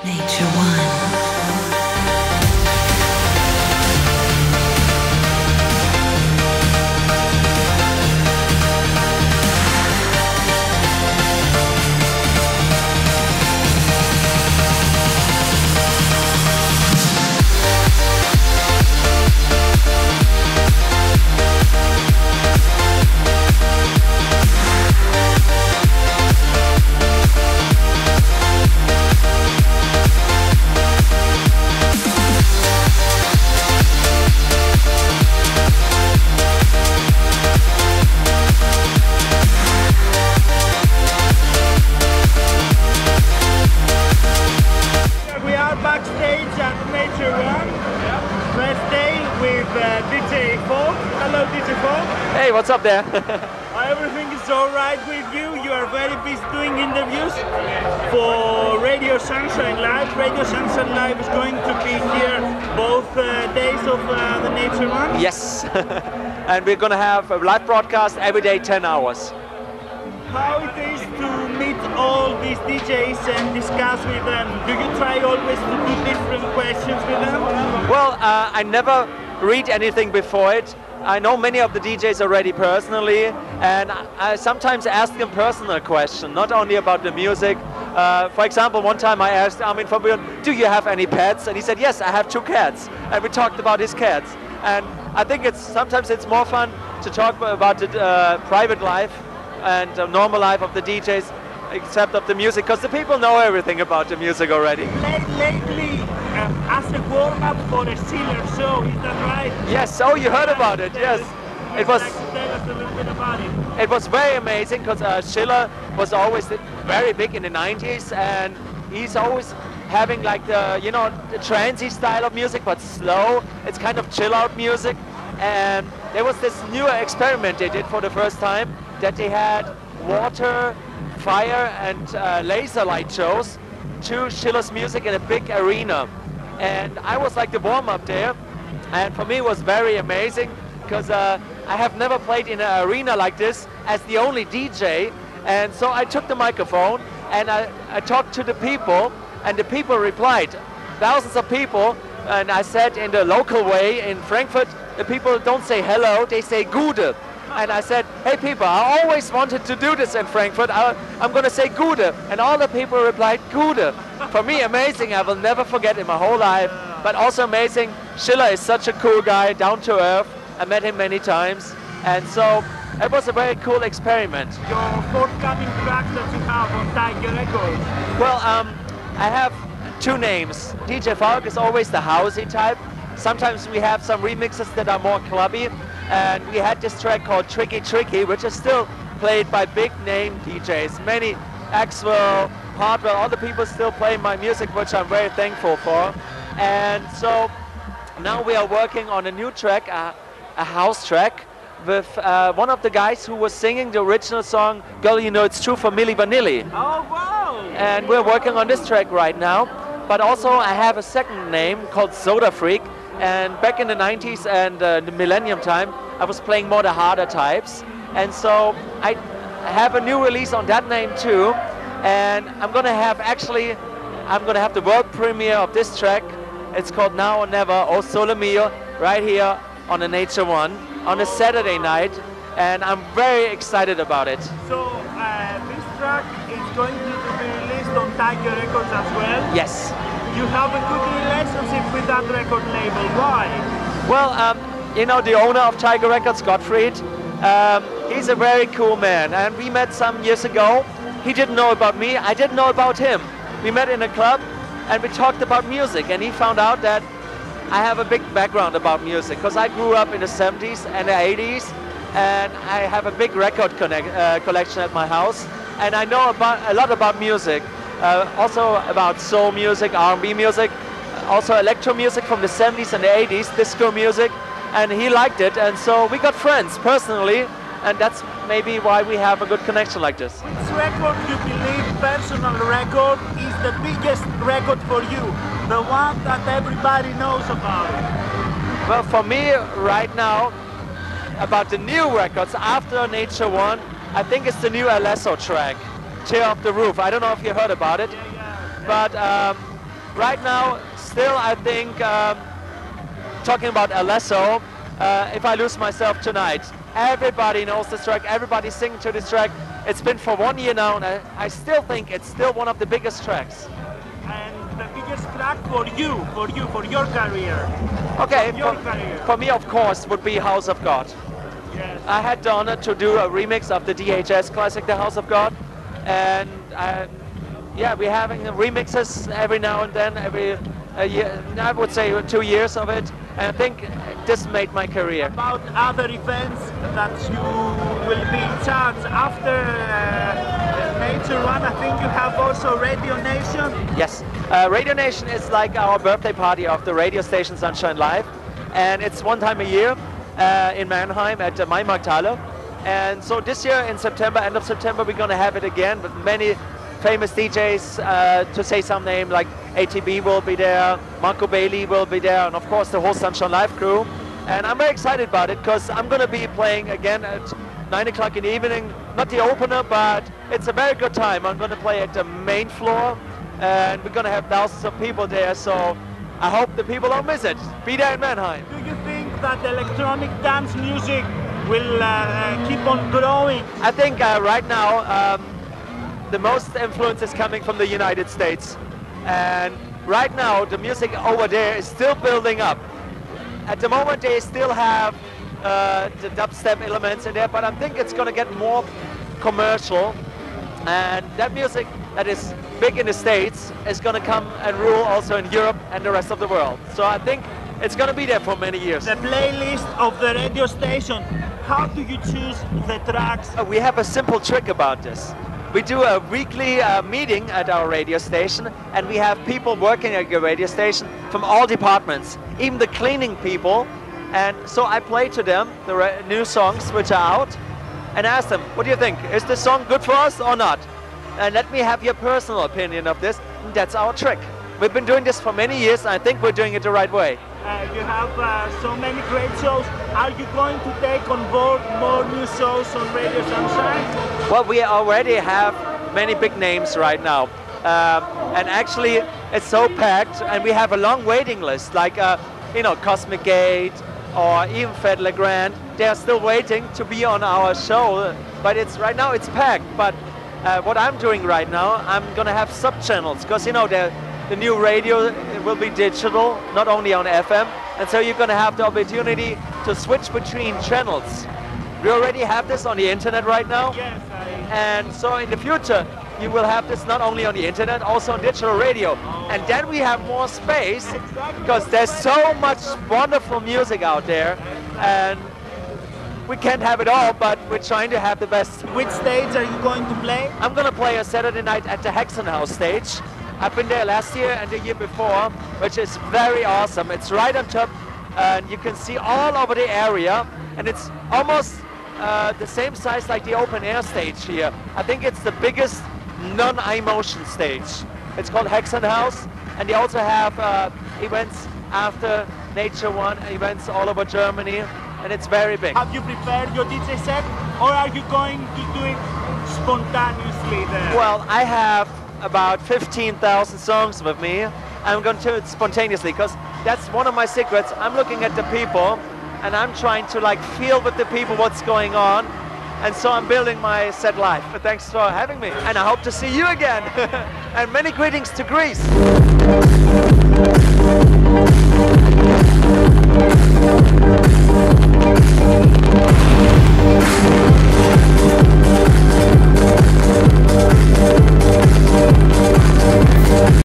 Nature One. DJ Falk. Hello, DJ Falk. Hey, what's up there? Everything is all right with you? You are very busy doing interviews for Radio Sunshine Live. Radio Sunshine Live is going to be here both days of the Nature One. Yes, and we're going to have a live broadcast every day, 10 hours. How it is to meet all these DJs and discuss with them? Do you try always to do different questions with them? Well, I never read anything before it. I know many of the DJs already personally, and I sometimes ask them personal questions, not only about the music. For example, one time I asked Armin van Buuren, do you have any pets? And he said, yes, I have 2 cats. And we talked about his cats. And I think sometimes it's more fun to talk about the private life and the normal life of the DJs, except of the music, because the people know everything about the music already. Lately, as a warm-up for a Schiller show, is that right? Yes, oh, you heard about it, yes. It was. Like to tell us a little bit about it. It was very amazing, because Schiller was always very big in the 90s, and he's always having like the, you know, the trancey style of music, but slow. It's kind of chill-out music, and there was this new experiment they did for the first time, that they had water, fire, and laser light shows to Schiller's music in a big arena. And I was like the warm-up there, and for me it was very amazing, because I have never played in an arena like this as the only DJ. And so I took the microphone and I talked to the people, and the people replied, thousands of people. And I said in the local way in Frankfurt, the people don't say hello, they say Gute. And I said, hey people, I always wanted to do this in Frankfurt, I'm going to say Gute. And all the people replied Gute. For me, amazing, I will never forget in my whole life. But also amazing, Schiller is such a cool guy, down to earth. I met him many times. And so it was a very cool experiment. Your forthcoming tracks that you have on Tiger Records? Well, I have 2 names. DJ Falk is always the housey type. Sometimes we have some remixes that are more clubby. And we had this track called Tricky Tricky, which is still played by big name DJs. Many, Axwell, Hardwell, all the people still play my music, which I'm very thankful for. And so now we are working on a new track, a house track, with one of the guys who was singing the original song, Girl You Know It's True, for Milli Vanilli. Oh, wow! And we're working on this track right now. But also I have a second name called Soda Freak. And back in the 90s and the millennium time, I was playing more the harder types. And so I have a new release on that name too. And I'm gonna have the world premiere of this track. It's called Now or Never, O Sole Mio, right here on the Nature One on a Saturday night. And I'm very excited about it. So this track is going to be released on Tiger Records as well? Yes. You have a good relationship with that record label. Why? Well, you know, the owner of Tiger Records, Gottfried, he's a very cool man. And we met some years ago. He didn't know about me, I didn't know about him. We met in a club and we talked about music, and he found out that I have a big background about music, because I grew up in the 70s and the 80s, and I have a big record collection at my house, and I know a lot about music. Also about soul music, R&B music, also electro music from the 70s and the 80s, disco music, and he liked it, and so we got friends personally, and that's maybe why we have a good connection like this. Which record you believe, personal record, is the biggest record for you? The one that everybody knows about? Well, for me right now, about the new records after Nature One, I think it's the new Alesso track, Tear Off the Roof. I don't know if you heard about it, but right now, still I think, talking about Alesso, if I lose myself tonight, everybody knows this track, everybody singing to this track. It's been for 1 year now, and I still think it's still one of the biggest tracks. And the biggest track for you, for your career. Okay, your career. For me, of course, would be House of God. Yes. I had the honor to do a remix of the DHS classic, The House of God, and yeah, we're having remixes every now and then, every year, I would say 2 years of it, and I think this made my career. About other events that you will be in charge after Nature One, I think you have also Radio Nation. Yes, Radio Nation is like our birthday party of the radio station Sunshine Live, and it's one time a year in Mannheim at Mainmarkthalle. And so this year in September, end of September, we're going to have it again with many famous DJs, to say some name, like ATB will be there, Marco Bailey will be there, and of course the whole Sunshine Live crew. And I'm very excited about it because I'm going to be playing again at 9 o'clock in the evening, not the opener, but it's a very good time. I'm going to play at the main floor, and we're going to have thousands of people there, so I hope the people don't miss it. Be there in Mannheim. Do you think that electronic dance music will keep on growing? I think right now the most influence is coming from the United States, and right now the music over there is still building up. At the moment they still have the dubstep elements in there, but I think it's going to get more commercial, and that music that is big in the States is going to come and rule also in Europe and the rest of the world. So I think it's going to be there for many years. The playlist of the radio station, how do you choose the tracks? We have a simple trick about this. We do a weekly meeting at our radio station, and we have people working at your radio station from all departments, even the cleaning people. And so I play to them the new songs which are out and ask them, what do you think? Is this song good for us or not? And let me have your personal opinion of this. And that's our trick. We've been doing this for many years, and I think we're doing it the right way. You have so many great shows. Are you going to take on board more new shows on Radio Sunshine? Well, we already have many big names right now. And actually, it's so packed, and we have a long waiting list, like, you know, Cosmic Gate or even Fed Legrand. They are still waiting to be on our show, but right now it's packed. But what I'm doing right now, I'm going to have sub-channels, because, you know, the new radio will be digital, not only on FM, and so you're going to have the opportunity to switch between channels. We already have this on the internet right now, Yes, and so in the future you will have this not only on the internet, also on digital radio. And then we have more space, because there's so much wonderful music out there, and we can't have it all, but we're trying to have the best. Which stage are you going to play? I'm going to play a Saturday night at the Hexenhouse stage. I've been there last year and the year before, which is very awesome. It's right on top, and you can see all over the area, and it's almost the same size like the open air stage here. I think it's the biggest non-iMotion stage. It's called Hexenhouse, and they also have events after Nature One, events all over Germany, and it's very big. Have you prepared your DJ set, or are you going to do it spontaneously there? Well, I have about 15,000 songs with me. I'm going to do it spontaneously, because that's one of my secrets. I'm looking at the people, and I'm trying to like feel with the people what's going on, and so I'm building my set live. But thanks for having me, and I hope to see you again. And many greetings to Greece.